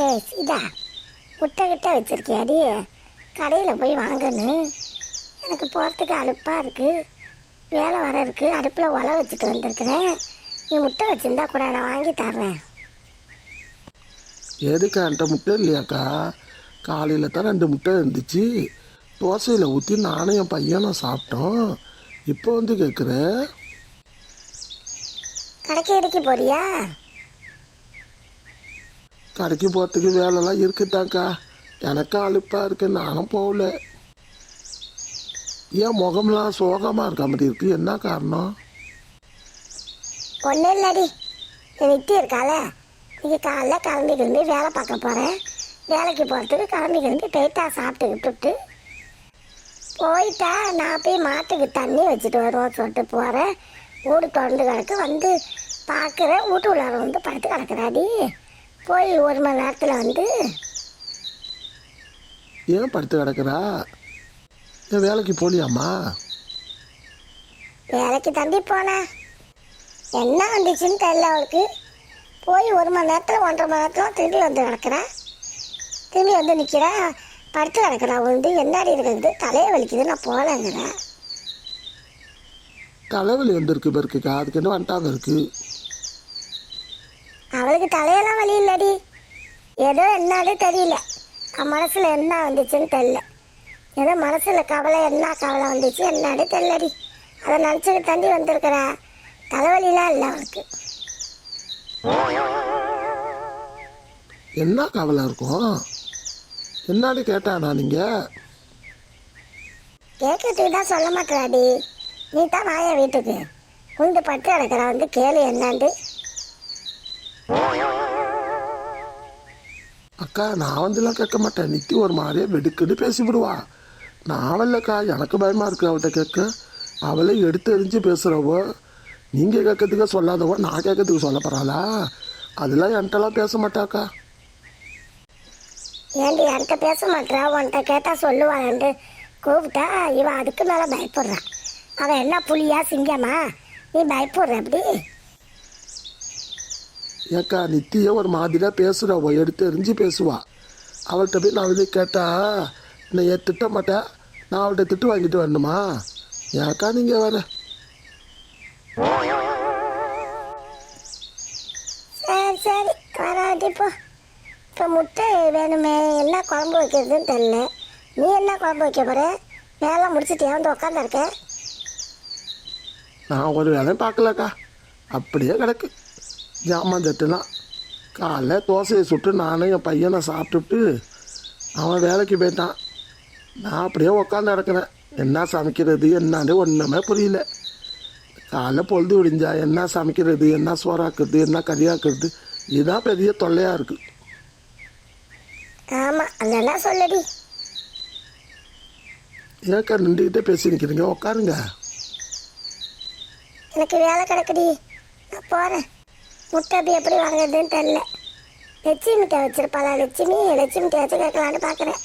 ஏய் சீதா, முட்டை கிட்ட வச்சிருக்கியாடி? கடையில் போய் வாங்கணும். எனக்கு போகிறதுக்கு அலுப்பாக இருக்குது, வேலை வர இருக்குது. அடுப்பில் உலை வச்சுட்டு வந்திருக்கிறேன். நீ முட்டை வச்சுருந்தா கூட நான் வாங்கி தர்றேன். எதுக்கா என்கிட்ட முட்டை இல்லையாக்கா? காலையில் தான் 2 முட்டை இருந்துச்சு, தோசையில் ஊற்றி நானும் என் பையனும் சாப்பிட்டோம். இப்போ வந்து கேட்குறேன். கடைக்கு இடிக்க போறியா? கடைக்கு போகிறதுக்கு வேலைலாம் இருக்குதாக்கா. எனக்கும் அலுப்பாக இருக்கு, நானும் போகல. ஏன் முகம்லாம் சோகமாக இருக்க மாதிரி இருக்கு, என்ன காரணம்? ஒன்றும் இல்லடி, நித்தி இருக்கால, இன்னைக்கு காலைல கிளம்பி வேலை பார்க்க போகிறேன். வேலைக்கு போகிறதுக்கு கிளம்பி போயிட்டா சாப்பிட்டுக்கிட்டு போயிட்டா நான் போய் மாட்டுக்கு தண்ணி வச்சுட்டு வருவோம் சொல்லிட்டு போகிறேன். வீடு திறந்து கிடக்கு, வந்து பார்க்குறேன் வீட்டு உள்ளார வந்து படுத்து கிடக்குறாடி. போய் 1 மணி நேரத்தில் வந்து. ஏன் படுத்து கிடக்குறா? ஏன் வேலைக்கு போலியாம்மா? வேலைக்கு தம்பி போனேன், என்ன வந்துச்சுன்னு தெரியல அவளுக்கு. போய் 1 மணி நேரத்தில் 1.5 மணி நேரத்தில் திரும்பி வந்து கிடக்குறேன். திரும்பி வந்து நிற்கிறேன், படுத்து கிடக்குறா. வந்து என்னடி இருக்குது, தலையை வலிக்குது, நான் போகலங்கிறேன். தலைவலி வந்துருக்கு பெருக்குக்கா, அதுக்கு என்ன வந்துட்டாங்க இருக்கு? அவளுக்கு தலையெல்லாம் வலி இல்லடி, ஏதோ என்னது தெரியல, அவன் மனசில் என்ன வந்துச்சுன்னு தெரியல. ஏதோ மனசில் கவலை, என்ன கவலை வந்துச்சு என்னது தெரியலடி. அதை நினச்சிட்டு தண்டி வந்திருக்கிறா. தலைவலிலாம் இல்லை அவளுக்கு. என்ன கவலை இருக்கும்? என்னாடி கேட்டானா நீங்கள்? கேட்கறதுக்கு தான் சொல்ல மாட்டேறாடி. நீ தான் வாய வீட்டுக்கு உண்டு பட்டு கிடக்கிறா, வந்து கேளு என்னாண்டு. அக்கா நான் வந்துலாம் கேட்க மாட்டேன். நித்தி ஒரு மாதிரியே வெடுக்குன்னு பேசிவிடுவா. நான் இல்லைக்கா, எனக்கு பயமாக இருக்கு அவள்கிட்ட கேட்க. அவளே எடுத்து எரிஞ்சு பேசுகிறவோ, நீங்கள் கேட்கறதுக்கு சொல்லாதவோ நான் கேட்கறதுக்கு சொல்ல போகிறாளா? அதெல்லாம் என்கிட்டலாம் பேச மாட்டாக்கா. ஏன்டி என்கிட்ட பேச மாட்டா? உன்கிட்ட கேட்டால் சொல்லுவாள்ண்டு கூப்பிட்டா இவன் அதுக்கு மேலே பயப்படுறான். அவன் என்ன புலியா சிங்கமா? நீ பயப்படுற எப்படி? ஏக்கா நித்தியே ஒரு மாதிரியாக பேசுகிறவோ, எடுத்து எரிஞ்சு பேசுவா. அவள்கிட்ட போய் நான் வந்து கேட்டா என்னை திட்ட மாட்டேன், நான் அவள்கிட்ட திட்டு வாங்கிட்டு வரணுமா? ஏக்கா நீங்கள் வர. சரி சரி வராட்டி இப்போ. இப்போ முட்டை வேணுமே, என்ன குழம்பு வைக்கிறதுன்னு தெரியல. நீ என்ன குழம்பு வைக்க போகிற? வேலை முடிச்சுட்டு வந்து உட்காந்துருக்க. நான் ஒரு வேலையும் பார்க்கலக்கா, அப்படியே கிடக்கு ஜாமான் தட்டுலாம். காலைல தோசையை சுட்டு நானும் என் பையனை சாப்பிட்டுட்டு அவன் வேலைக்கு போயிட்டான். நான் அப்படியே உட்காந்து கிடக்கிறேன். என்ன சமைக்கிறது என்னான்னு ஒன்றுமே புரியல. காலைல பொழுது விடிஞ்சா என்ன சமைக்கிறது, என்ன சோறாக்குறது, என்ன கறியாக்குறது, இதுதான் பெரிய தொல்லையாக இருக்குது. ஆமாம் அதெல்லாம் சொல்லடி. ஏக்கா நின்றுக்கிட்டே பேசி நிற்கிறீங்க, உட்காருங்க. எனக்கு வேலை கிடக்குடி, நான் போகிறேன். முட்டை அப்படி எப்படி வாங்குறதுன்னு தெரில. லட்சுமி மிட்டாய் வச்சுருப்பாளா? லட்சுமி மிட்டாய் வச்சு கேட்கலான்னு பார்க்குறேன்.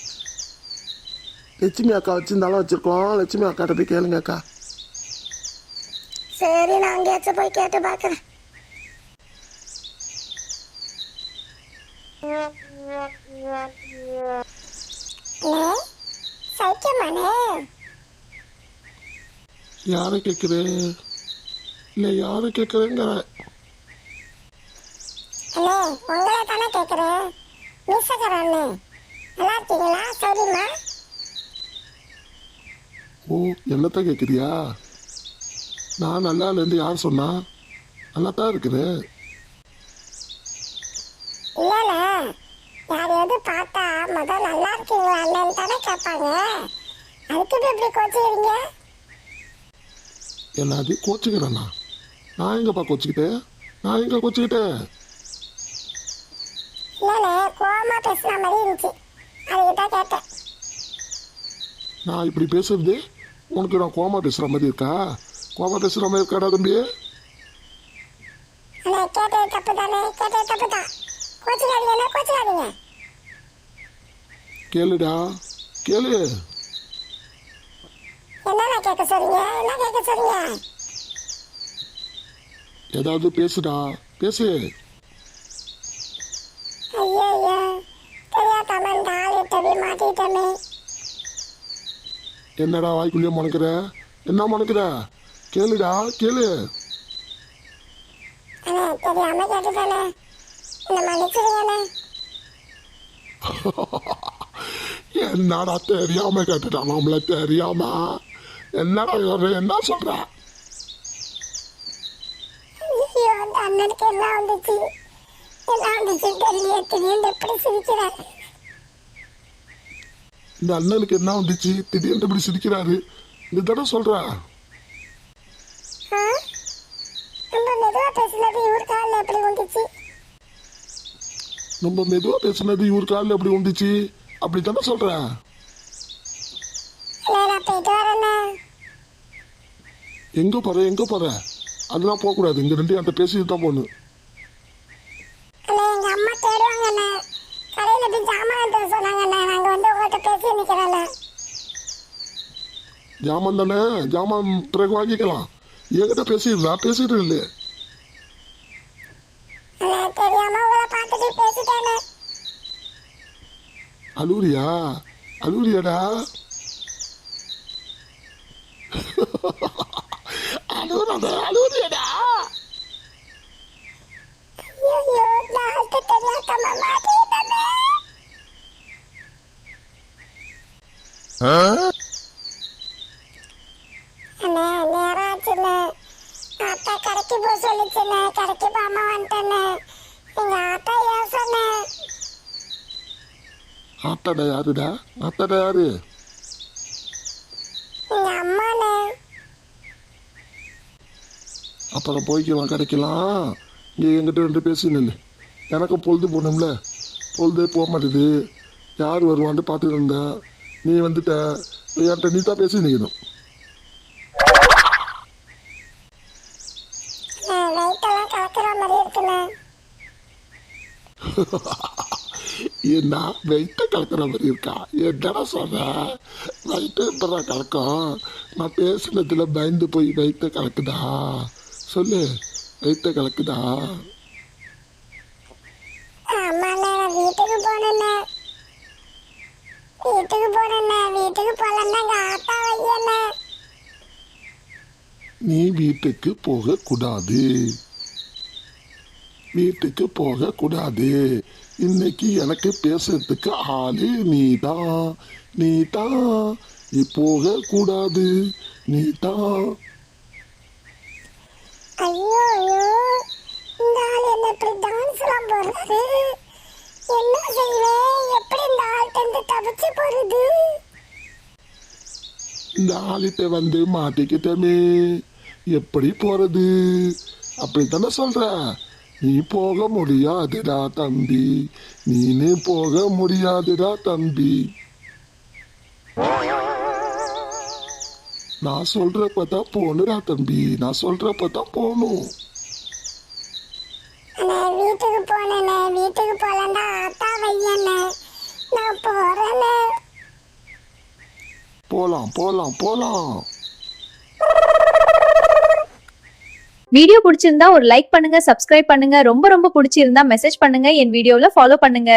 லட்சுமி அக்கா வச்சுருந்தாலும் வச்சுருக்கோம், லட்சுமி அக்காட்ட போய் கேளுங்க அக்கா. சரி நான் அங்கேயாச்சும் போய் கேட்டு பார்க்குறேன். ஹலோ, சௌக்கியமானே? யாரை கேட்குறேன்? இல்லை யாரை கேட்குறேங்கிற? அண்ணே உங்களை தானே கேட்குறேன். மீசக்கரண்ணே நல்லா இருக்கீங்களா? சரிம்மா. ஓ என்னத்தான் கேட்குறியா? நான் நல்லா இல்லைன்னு யார் சொன்னா? நல்லா தான் இருக்கிறேன். இல்லைண்ணே, யாரையாவது பார்த்தா முதல் நல்லா இருக்கீங்களா அண்ணன்னு தானே கேட்பாங்க. அதுக்கு எப்படி கோச்சுக்கிறீங்க? என்னது கோச்சுக்கிறேண்ணா? நான் எங்கப்பா கோச்சுக்கிட்டேன்? நான் எங்கே கோச்சுக்கிட்டேன்? இல்லைண்ணே, கோவமா பேசுன மாதிரி இருந்துச்சு, அதுக்கிட்ட கேட்டேன். நான் இப்படி பேசுறது உனக்கு நான் கோமா பேசுகிற மாதிரி இருக்கா? கோமா பேசுகிற மாதிரி இருக்காடா தம்பி? அண்ணே கேட்டது தப்பு தானே, கேட்டது தப்பு தான். கோச்சுக்காதீங்கண்ணே, கோச்சுக்காதீங்க. கேளுடா கேளு. என்னண்ணா கேட்க சொல்றீங்க? என்ன கேட்க சொல்றீங்க? ஏதாவது பேசுடா, பேசு. ஐயா மாட்டிக்கிட்டோமே. என்னடா வாய்க்குள்ளேயே முனைக்கிற? என்ன முனைக்கிற? கேளுடா கேளு. அண்ணே தெரியாம கேட்டுட்டானே, என்ன மன்னிச்சிருங்கண்ணே. என்னடா தெரியாம கேட்டுட்டான்? நம்மள தெரியாம என்னடா என்ன சொல்ற? ஐயோ, அந்த அண்ணனுக்கு என்ன வந்துச்சு தெரியல, திடீர்னு எப்படி சிரிக்கிறாரு. இந்த அண்ணனுக்கு என்ன வந்துச்சு திடீர்னு இப்படி சிரிக்கிறாரு? இந்த தடவை சொல்ற. நம்ம மெதுவா பேசுனது இவர் காலில் எப்படி வந்துச்சு? நம்ம மெதுவா பேசுனது இவர் காலில் எப்படி வந்துச்சு அப்படி தானே சொல்ற? நான் போயிட்டு வரேண்ணே. எங்க போற? அதெல்லாம் போகக்கூடாது. இங்க ரெண்டு அந்த பேசிட்டு தான் போகணும். அண்ணே எங்க அம்மா தேடுவாங்கண்ணே, கடையில போய் ஜாமான் தர சொன்னாங்கண்ணே. நாங்க வந்து உங்கள்கிட்ட பேசி நிக்கிறோண்ணே. ஜாமான் தானே, ஜாமான் பிறகு வாங்கிக்கலாம். என்கிட்ட பேசிட்டு இல்லையே. அண்ணே தெரியாம உங்களை பார்த்துட்டு பேசிட்டேண்ணே. அழுவுறியாடா? அழுவுறியாடா? ஐயோ, நான் தெரியாம மாட்டிக்கிட்டேண்ணே. அண்ணே நேரம் ஆச்சுண்ணே. ஆத்தா கடைக்கு போக சொல்லிச்சுண்ணே. கடைக்கு போகாம வந்துட்டேண்ணே. எங்க ஆத்தா ஏசண்ணே. ஆத்தாடா யாருடா? ஆத்தாடா யாரு? எங்க அம்மாண்ணே. அப்புறம் போய்க்கலாம், கிடைக்கலாம். இங்கே என்கிட்ட ரெண்டு பேசி நில்லு. எனக்கு பொழுது போகணும்ல, பொழுதே போக மாட்டேது. யார் வருவான்ட்டு பார்த்துட்டு இருந்தேன். நீ வந்துட்ட, என்கிட்ட நீ தான் பேசி நிற்கணும். வயிற்றெல்லாம் கலக்கிற மாதிரி இருக்குண்ணே. என்ன வெயிட்ட கலக்கிற மாதிரி இருக்கா? என்னடா சொல்ற? வயிற்று எப்படா கலக்கம்? நான் பேசுனதுல பயந்து போய் வயிற்ற கலக்குதா? சொல்லு, வயிற்ற கலக்குதா? ஆமாண்ணே, நான் வீட்டுக்கு போனேண்ணே. வீட்டுக்கு போகலன்னா எங்க ஆத்தா வையண்ணே. நீ வீட்டுக்கு போகக்கூடாது. இன்னைக்கு எனக்கு பேசுறதுக்கு ஆளு நீதான். நீ போகக்கூடாது. நீதான். ஐயோ, இந்த ஆள் என்ன இப்படி டான்ஸ் எல்லாம் போடுறாரு? என்ன செய்வேன்? எப்படி இந்த ஆள்கிட்ட தப்பிச்சு போறது? இந்த ஆளிட்ட வந்து மாட்டிக்கிட்டமே, எப்படி போறது? அப்படித்தானே சொல்ற? நீ போக முடியாதுடா தம்பி, நீனே போக முடியாதுடா தம்பி. நான் சொல்றப்பதான் போகணுடா தம்பி, நான் சொல்றப்பதான் போகணும். வீட்டுக்கு போனேண்ணே. வீட்டுக்கு போலண்டா ஆத்தா வையண்ணே. நான் போறேண்ணே. போலாம். வீடியோ பிடிச்சிருந்தா ஒரு லைக் பண்ணுங்க, சப்ஸ்கிரைப் பண்ணுங்க. ரொம்ப பிடிச்சிருந்தா மெசேஜ் பண்ணுங்க, என் வீடியோல ஃபாலோ பண்ணுங்க.